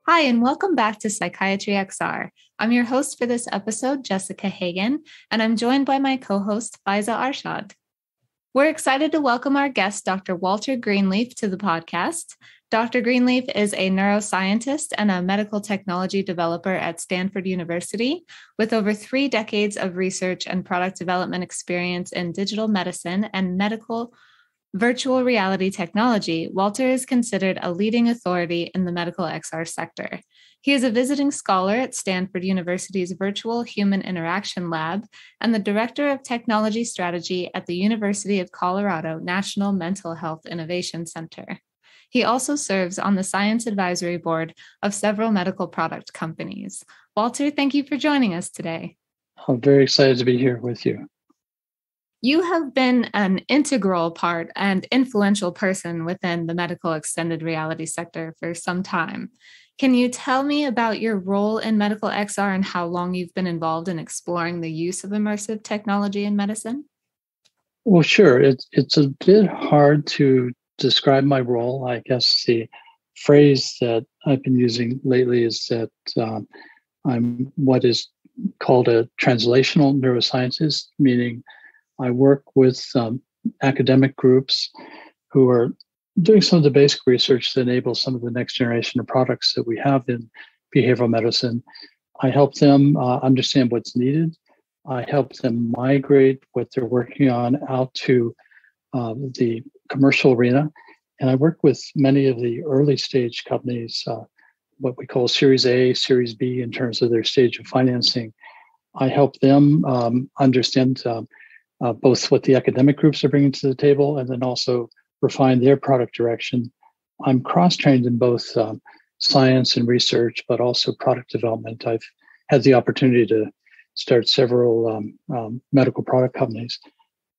Hi, and welcome back to Psychiatry XR. I'm your host for this episode, Jessica Hagen, and I'm joined by my co-host, Faaizah Arshad. We're excited to welcome our guest, Dr. Walter Greenleaf, to the podcast. Dr. Greenleaf is a neuroscientist and a medical technology developer at Stanford University with over 3 decades of research and product development experience in digital medicine and medical virtual reality technology. Walter is considered a leading authority in the medical XR sector. He is a visiting scholar at Stanford University's Virtual Human Interaction Lab and the Director of Technology Strategy at the University of Colorado National Mental Health Innovation Center. He also serves on the Science Advisory Board of several medical product companies. Walter, thank you for joining us today. I'm very excited to be here with you. You have been an integral part and influential person within the medical extended reality sector for some time. Can you tell me about your role in medical XR and how long you've been involved in exploring the use of immersive technology in medicine? Well, sure. It's a bit hard to describe my role. I guess the phrase that I've been using lately is that I'm what is called a translational neuroscientist, meaning I work with academic groups who are doing some of the basic research that enables some of the next generation of products that we have in behavioral medicine. I help them understand what's needed. I help them migrate what they're working on out to the commercial arena. And I work with many of the early stage companies, what we call Series A, Series B in terms of their stage of financing. I help them understand both what the academic groups are bringing to the table and then also refine their product direction. I'm cross-trained in both science and research, but also product development. I've had the opportunity to start several medical product companies.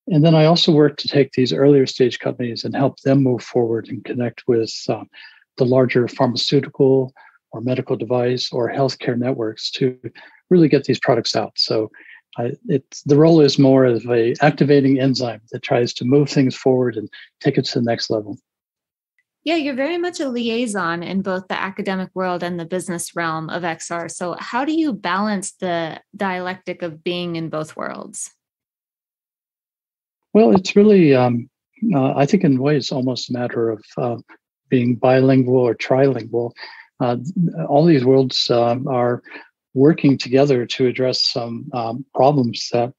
And then I also work to take these earlier stage companies and help them move forward and connect with the larger pharmaceutical or medical device or healthcare networks to really get these products out. So the role is more of a activating enzyme that tries to move things forward and take it to the next level. Yeah, you're very much a liaison in both the academic world and the business realm of XR. So how do you balance the dialectic of being in both worlds? Well, it's really, I think in a way, it's almost a matter of being bilingual or trilingual. All these worlds are working together to address some problems that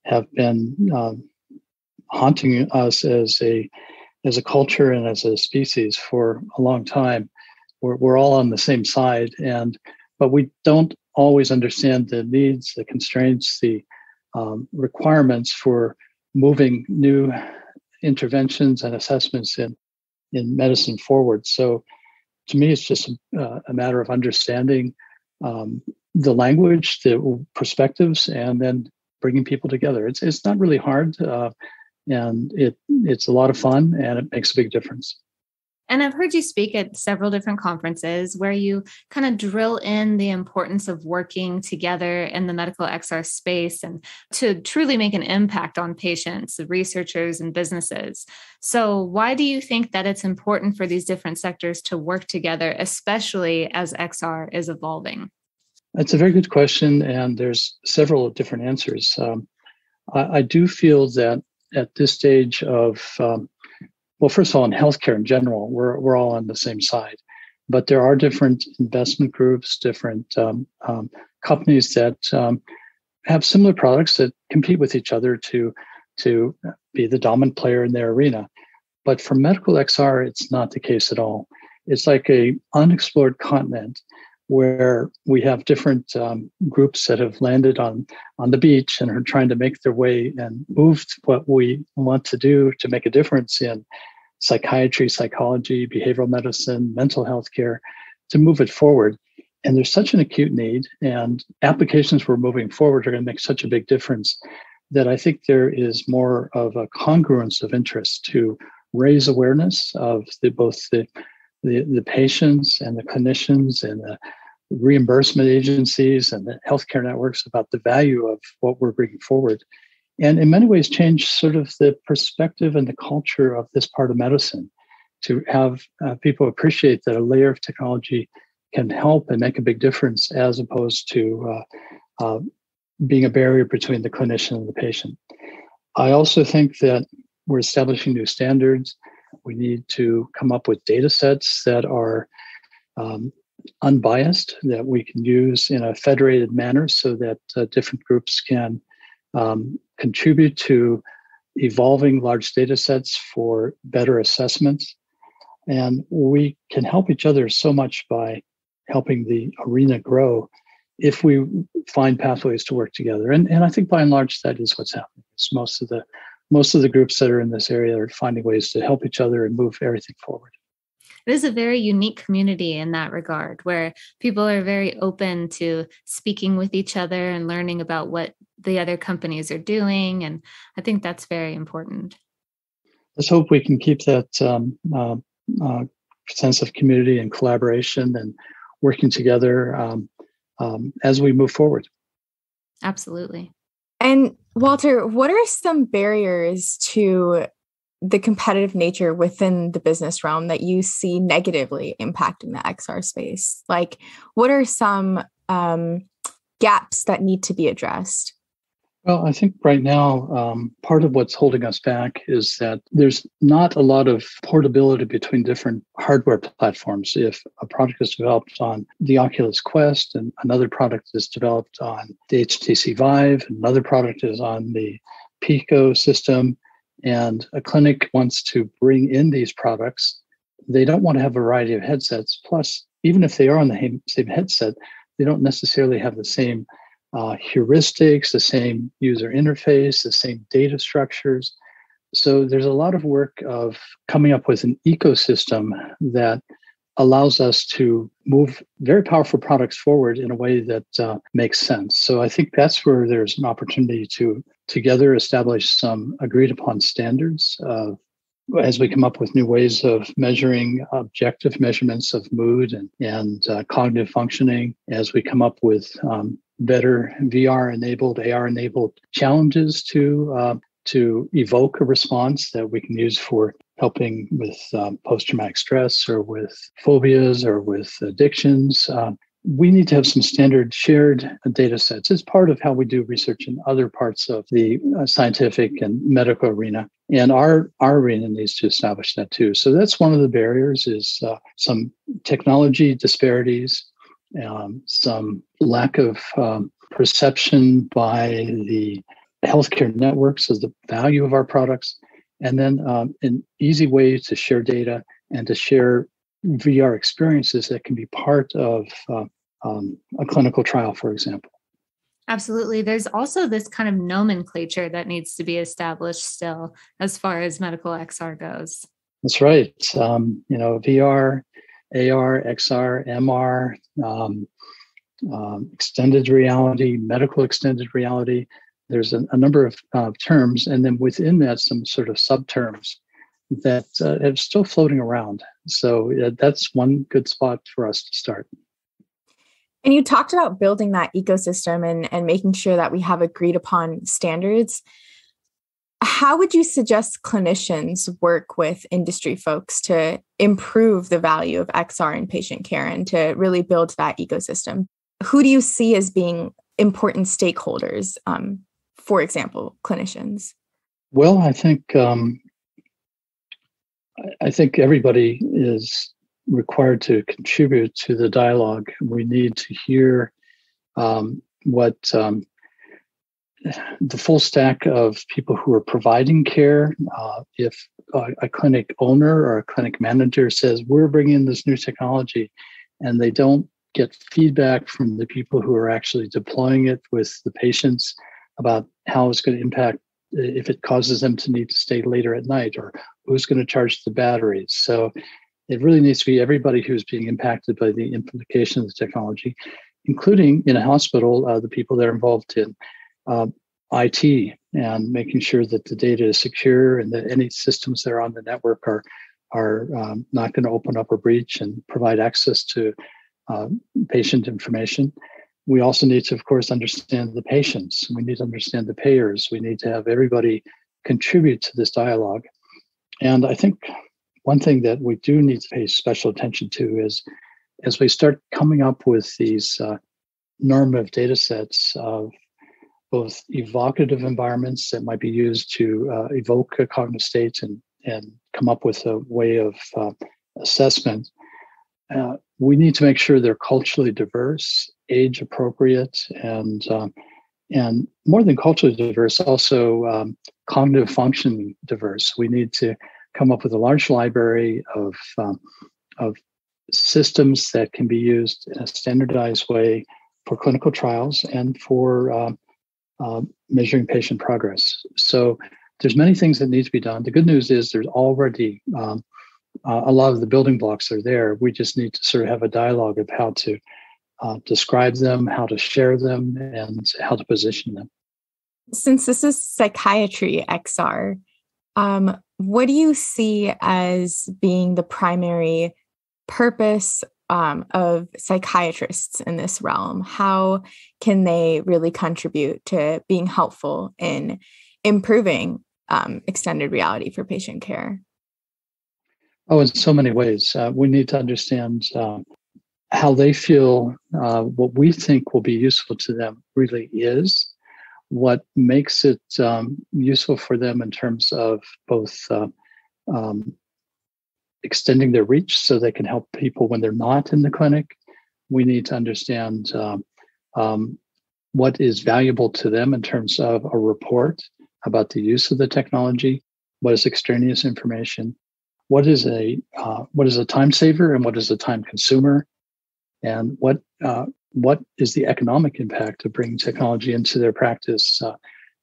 have been haunting us as a culture and as a species for a long time. We're all on the same side, but we don't always understand the needs, the constraints, the requirements for moving new interventions and assessments in medicine forward. So to me, it's just a matter of understanding the language, the perspectives, and then bringing people together. It's not really hard, and it's a lot of fun, and it makes a big difference. And I've heard you speak at several different conferences where you kind of drill in the importance of working together in the medical XR space and to truly make an impact on patients, researchers, and businesses. So why do you think that it's important for these different sectors to work together, especially as XR is evolving? That's a very good question, and there's several different answers. I do feel that at this stage of, well, first of all, in healthcare in general, we're all on the same side, but there are different investment groups, different companies that have similar products that compete with each other to be the dominant player in their arena. But for medical XR, it's not the case at all. It's like an unexplored continent where we have different groups that have landed on the beach and are trying to make their way and move what we want to do to make a difference in psychiatry, psychology, behavioral medicine, mental health care, to move it forward. And there's such an acute need, and applications we're moving forward are going to make such a big difference that I think there is more of a congruence of interest to raise awareness of both the patients and the clinicians and the reimbursement agencies and the healthcare networks about the value of what we're bringing forward. And in many ways change sort of the perspective and the culture of this part of medicine to have people appreciate that a layer of technology can help and make a big difference as opposed to being a barrier between the clinician and the patient. I also think that we're establishing new standards. We need to come up with data sets that are unbiased, that we can use in a federated manner so that different groups can contribute to evolving large data sets for better assessments. And we can help each other so much by helping the arena grow if we find pathways to work together. And I think by and large, that is what's happening. It's most of the groups that are in this area are finding ways to help each other and move everything forward. It is a very unique community in that regard, where people are very open to speaking with each other and learning about what the other companies are doing. And I think that's very important. Let's hope we can keep that sense of community and collaboration and working together as we move forward. Absolutely. And Walter, what are some barriers to the competitive nature within the business realm that you see negatively impacting the XR space? Like, what are some gaps that need to be addressed? Well, I think right now, part of what's holding us back is that there's not a lot of portability between different hardware platforms. If a product is developed on the Oculus Quest and another product is developed on the HTC Vive, another product is on the Pico system, and a clinic wants to bring in these products, they don't want to have a variety of headsets. Plus, even if they are on the same headset, they don't necessarily have the same heuristics, the same user interface, the same data structures. So there's a lot of work of coming up with an ecosystem that allows us to move very powerful products forward in a way that makes sense. So I think that's where there's an opportunity to together establish some agreed upon standards as we come up with new ways of measuring objective measurements of mood and cognitive functioning, as we come up with better VR-enabled, AR-enabled challenges to evoke a response that we can use for helping with post-traumatic stress or with phobias or with addictions. We need to have some standard shared data sets. It's part of how we do research in other parts of the scientific and medical arena. And our arena needs to establish that too. So that's one of the barriers, is some technology disparities, some lack of perception by the healthcare networks of the value of our products, and then an easy way to share data and to share VR experiences that can be part of a clinical trial, for example. Absolutely. There's also this kind of nomenclature that needs to be established still as far as medical XR goes. That's right. VR, AR, XR, MR, extended reality, medical extended reality. There's a number of terms, and then within that, some sort of subterms that are still floating around. So that's one good spot for us to start. And you talked about building that ecosystem and making sure that we have agreed upon standards. How would you suggest clinicians work with industry folks to improve the value of XR in patient care and to really build that ecosystem? Who do you see as being important stakeholders, for example, clinicians? Well, I think everybody is required to contribute to the dialogue. We need to hear what the full stack of people who are providing care. If a clinic owner or a clinic manager says, we're bringing in this new technology, and they don't get feedback from the people who are actually deploying it with the patients about how it's going to impact, if it causes them to need to stay later at night, or who's going to charge the batteries. So it really needs to be everybody who's being impacted by the implication of the technology, including in a hospital, the people that are involved in IT and making sure that the data is secure and that any systems that are on the network are not going to open up a breach and provide access to patient information. We also need to, of course, understand the patients. We need to understand the payers. We need to have everybody contribute to this dialogue. And I think one thing that we do need to pay special attention to is as we start coming up with these normative data sets of both evocative environments that might be used to evoke a cognitive state and come up with a way of assessment, we need to make sure they're culturally diverse, age appropriate, and more than culturally diverse, also cognitive function diverse. We need to come up with a large library of systems that can be used in a standardized way for clinical trials and for measuring patient progress. So there's many things that need to be done. The good news is there's already a lot of the building blocks are there. We just need to sort of have a dialogue of how to describe them, how to share them, and how to position them. Since this is Psychiatry XR, what do you see as being the primary purpose of psychiatrists in this realm? How can they really contribute to being helpful in improving extended reality for patient care? Oh, in so many ways. We need to understand how they feel what we think will be useful to them really is, what makes it useful for them in terms of both extending their reach so they can help people when they're not in the clinic. We need to understand what is valuable to them in terms of a report about the use of the technology, what is extraneous information, what is a time saver and what is a time consumer, and what is the economic impact of bringing technology into their practice.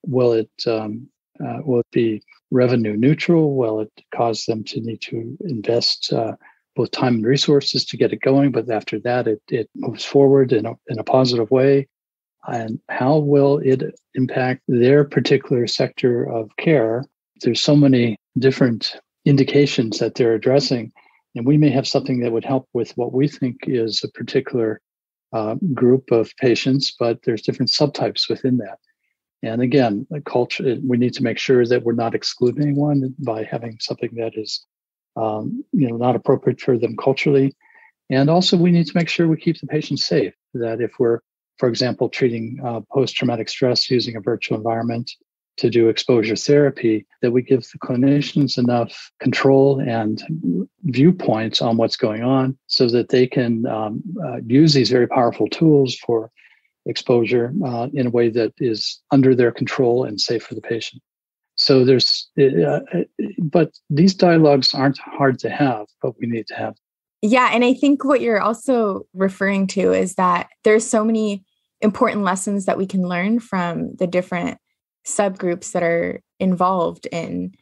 Will it be revenue neutral? Will it cause them to need to invest both time and resources to get it going, but after that it moves forward in a positive way? And how will it impact their particular sector of care? There's so many different indications that they're addressing, and we may have something that would help with what we think is a particular group of patients, but there's different subtypes within that. And again, the culture, we need to make sure that we're not excluding anyone by having something that is not appropriate for them culturally. And also we need to make sure we keep the patient safe, that if we're, for example, treating post-traumatic stress using a virtual environment to do exposure therapy, that we give the clinicians enough control and viewpoints on what's going on so that they can use these very powerful tools for exposure in a way that is under their control and safe for the patient. So but these dialogues aren't hard to have, but we need to have. Yeah. And I think what you're also referring to is that there's so many important lessons that we can learn from the different subgroups that are involved in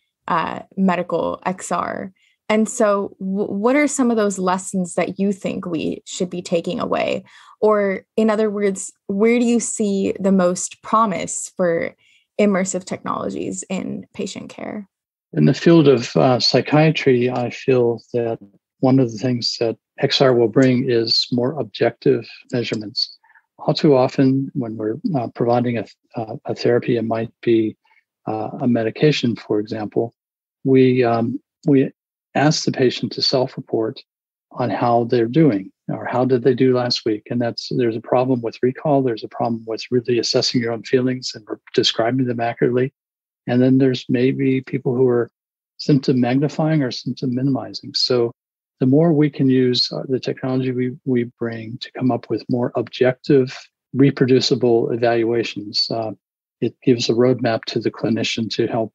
medical XR. And so what are some of those lessons that you think we should be taking away? Or in other words, where do you see the most promise for immersive technologies in patient care? In the field of psychiatry, I feel that one of the things that XR will bring is more objective measurements. All too often, when we're providing a therapy, it might be a medication, for example, we ask the patient to self-report on how they're doing or how did they do last week. And there's a problem with recall. There's a problem with really assessing your own feelings and describing them accurately. And then there's maybe people who are symptom magnifying or symptom minimizing. So the more we can use the technology we bring to come up with more objective, reproducible evaluations, it gives a roadmap to the clinician to help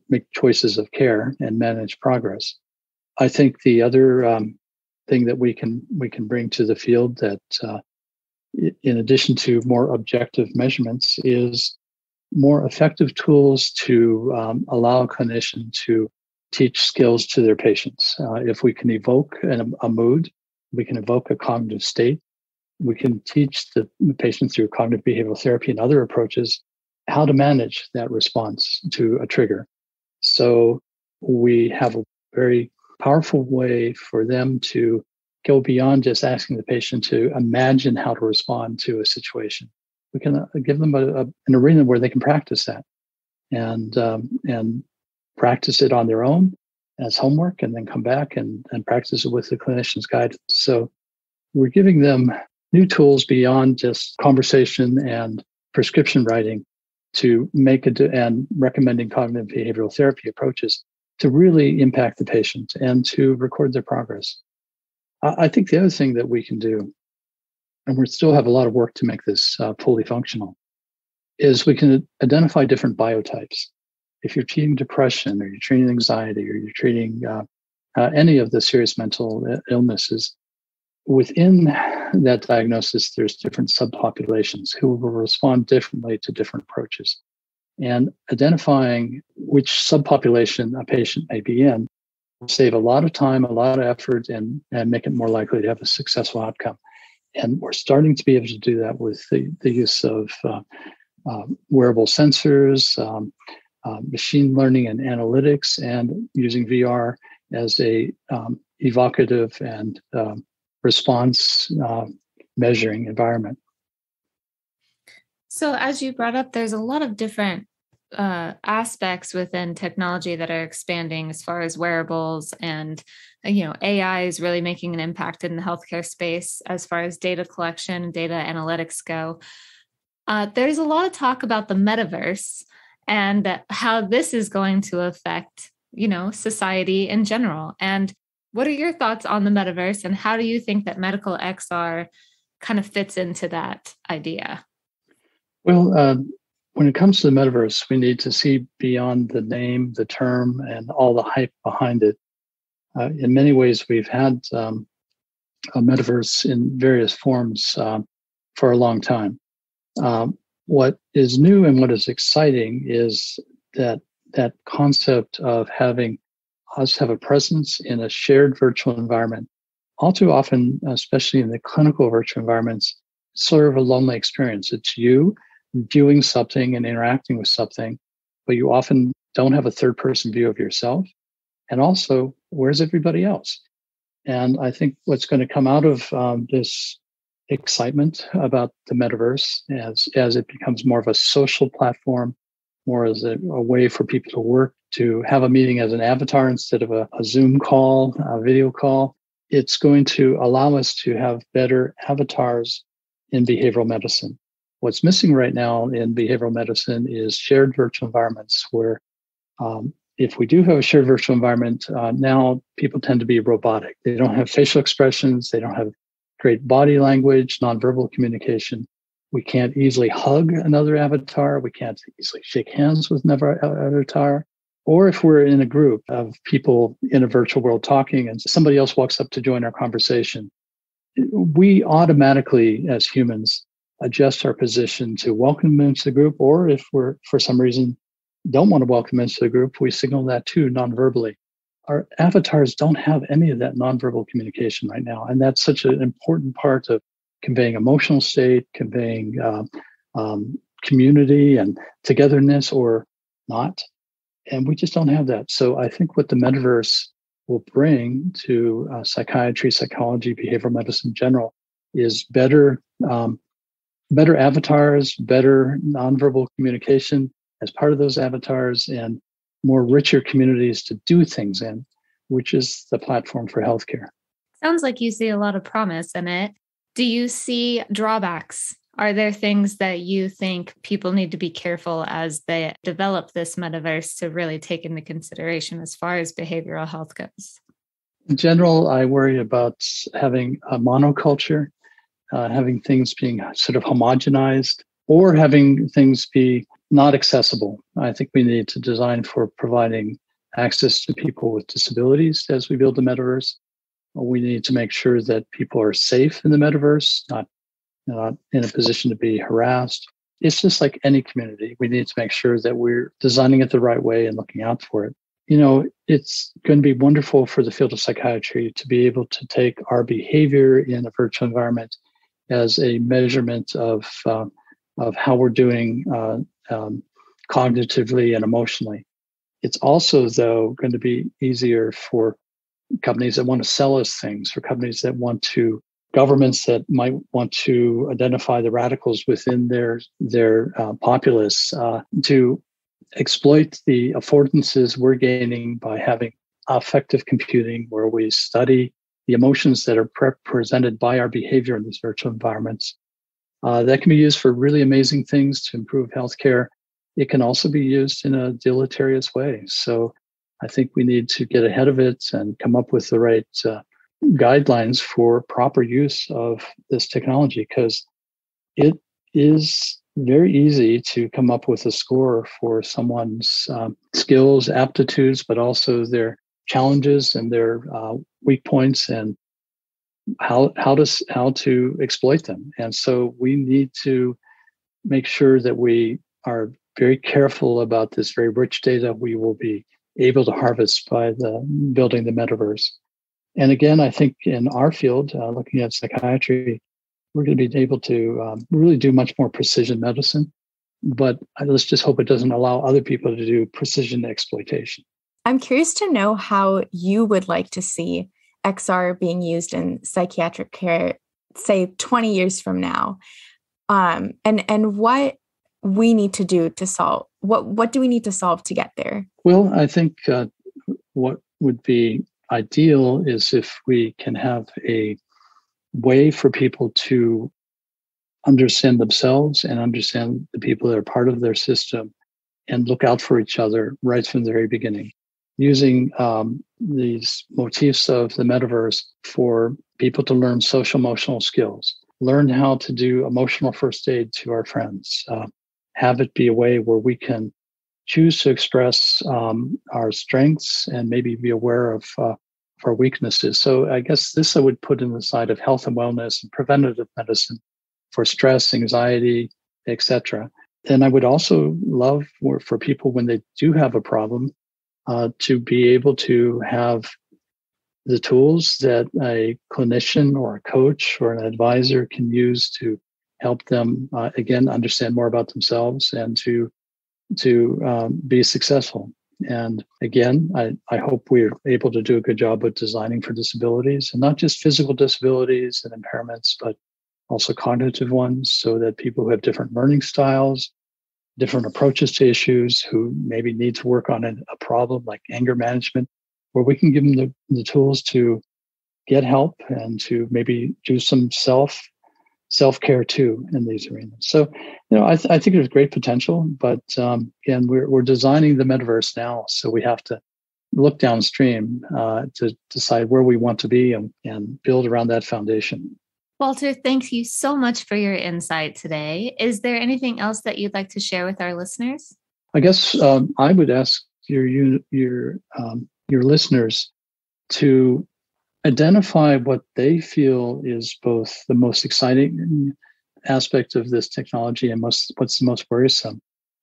make choices of care and manage progress. I think the other thing that we can bring to the field that, in addition to more objective measurements, is more effective tools to allow a clinician to teach skills to their patients. If we can evoke a mood, we can evoke a cognitive state, we can teach the patient through cognitive behavioral therapy and other approaches how to manage that response to a trigger. So we have a very powerful way for them to go beyond just asking the patient to imagine how to respond to a situation. We can give them an arena where they can practice that and practice it on their own, as homework and then come back and practice it with the clinician's guidance. So we're giving them new tools beyond just conversation and prescription writing to make and recommending cognitive behavioral therapy approaches to really impact the patient and to record their progress. I think the other thing that we can do, and we still have a lot of work to make this fully functional, is we can identify different biotypes. If you're treating depression or you're treating anxiety or you're treating any of the serious mental illnesses, within that diagnosis, there's different subpopulations who will respond differently to different approaches. And identifying which subpopulation a patient may be in will save a lot of time, a lot of effort, and make it more likely to have a successful outcome. And we're starting to be able to do that with the use of wearable sensors, machine learning and analytics, and using VR as a evocative and response measuring environment. So as you brought up, there's a lot of different aspects within technology that are expanding as far as wearables, and AI is really making an impact in the healthcare space as far as data collection and data analytics go. There's a lot of talk about the metaverse and how this is going to affect, society in general. And what are your thoughts on the metaverse, and how do you think that medical XR kind of fits into that idea? Well, when it comes to the metaverse, we need to see beyond the name, the term, and all the hype behind it. In many ways, we've had a metaverse in various forms for a long time. What is new and what is exciting is that concept of having us have a presence in a shared virtual environment. All too often, especially in the clinical virtual environments, sort of a lonely experience. It's you viewing something and interacting with something, but you often don't have a third person view of yourself. And also, where's everybody else? And I think what's going to come out of this excitement about the metaverse as it becomes more of a social platform, more as a way for people to work, to have a meeting as an avatar instead of a Zoom call, a video call, it's going to allow us to have better avatars in behavioral medicine. What's missing right now in behavioral medicine is shared virtual environments where if we do have a shared virtual environment, now people tend to be robotic. They don't have facial expressions. They don't have great body language, nonverbal communication. We can't easily hug another avatar. We can't easily shake hands with another avatar. Or if we're in a group of people in a virtual world talking and somebody else walks up to join our conversation, we automatically, as humans, adjust our position to welcome them into the group. Or if we're, for some reason, don't want to welcome into the group, we signal that too non-verbally. Our avatars don't have any of that non-verbal communication right now. And that's such an important part of conveying emotional state, conveying community and togetherness or not. And we just don't have that. So I think what the metaverse will bring to psychiatry, psychology, behavioral medicine in general is better avatars, better nonverbal communication as part of those avatars, and more richer communities to do things in, which is the platform for healthcare. Sounds like you see a lot of promise in it. Do you see drawbacks? Are there things that you think people need to be careful as they develop this metaverse to really take into consideration as far as behavioral health goes? In general, I worry about having a monoculture, having things being sort of homogenized, or having things be not accessible. I think we need to design for providing access to people with disabilities as we build the metaverse. We need to make sure that people are safe in the metaverse, not in a position to be harassed. It's just like any community. We need to make sure that we're designing it the right way and looking out for it. It's going to be wonderful for the field of psychiatry to be able to take our behavior in a virtual environment as a measurement of how we're doing cognitively and emotionally. It's also, though, going to be easier for companies that want to sell us things, for companies that want to, governments that might want to identify the radicals within their populace to exploit the affordances we're gaining by having affective computing, where we study the emotions that are presented by our behavior in these virtual environments. That can be used for really amazing things to improve healthcare. It can also be used in a deleterious way. So I think we need to get ahead of it and come up with the right guidelines for proper use of this technology, because it is very easy to come up with a score for someone's skills, aptitudes, but also their challenges and their weak points and how to exploit them. And so we need to make sure that we are very careful about this very rich data we will be able to harvest by building the metaverse. And again, I think in our field, looking at psychiatry, we're going to be able to really do much more precision medicine. But let's just hope it doesn't allow other people to do precision exploitation. I'm curious to know how you would like to see XR being used in psychiatric care, say 20 years from now, and what we need to do to solve. What do we need to solve to get there? Well, I think what would be ideal is if we can have a way for people to understand themselves and understand the people that are part of their system and look out for each other right from the very beginning, using these motifs of the metaverse for people to learn social emotional skills, learn how to do emotional first aid to our friends, have it be a way where we can choose to express our strengths and maybe be aware of our weaknesses. So I guess this I would put in the side of health and wellness and preventative medicine for stress, anxiety, etc. Then I would also love for people when they do have a problem to be able to have the tools that a clinician or a coach or an advisor can use to help them, again, understand more about themselves and to be successful. And again, I hope we're able to do a good job of designing for disabilities, and not just physical disabilities and impairments, but also cognitive ones, so that people who have different learning styles, different approaches to issues, who maybe need to work on a problem like anger management, where we can give them the tools to get help and to maybe do some self-care too in these arenas. So, I think there's great potential, but again, we're designing the metaverse now, so we have to look downstream to decide where we want to be and build around that foundation. Walter, thank you so much for your insight today. Is there anything else that you'd like to share with our listeners? I guess I would ask your listeners to identify what they feel is both the most exciting aspect of this technology and what's the most worrisome.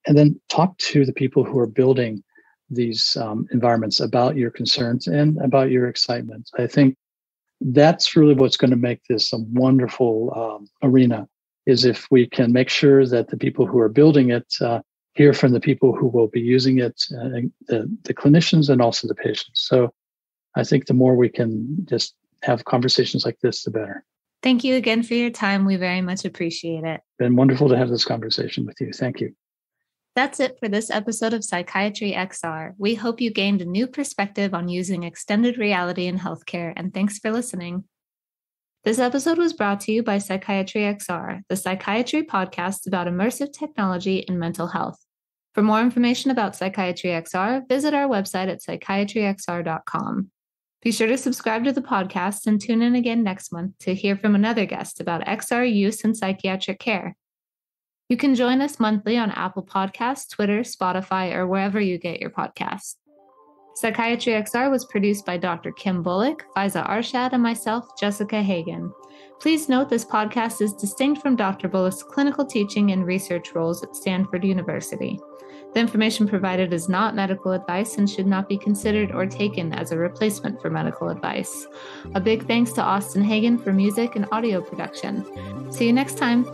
And then talk to the people who are building these environments about your concerns and about your excitement. I think that's really what's going to make this a wonderful arena, is if we can make sure that the people who are building it hear from the people who will be using it, the clinicians and also the patients. So I think the more we can just have conversations like this, the better. Thank you again for your time. We very much appreciate it. It's been wonderful to have this conversation with you. Thank you. That's it for this episode of Psychiatry XR. We hope you gained a new perspective on using extended reality in healthcare, and thanks for listening. This episode was brought to you by Psychiatry XR, the psychiatry podcast about immersive technology in mental health. For more information about Psychiatry XR, visit our website at psychiatryxr.com. Be sure to subscribe to the podcast and tune in again next month to hear from another guest about XR use in psychiatric care. You can join us monthly on Apple Podcasts, Twitter, Spotify, or wherever you get your podcasts. Psychiatry XR was produced by Dr. Kim Bullock, Faaizah Arshad, and myself, Jessica Hagen. Please note this podcast is distinct from Dr. Bullock's clinical teaching and research roles at Stanford University. The information provided is not medical advice and should not be considered or taken as a replacement for medical advice. A big thanks to Austin Hagen for music and audio production. See you next time.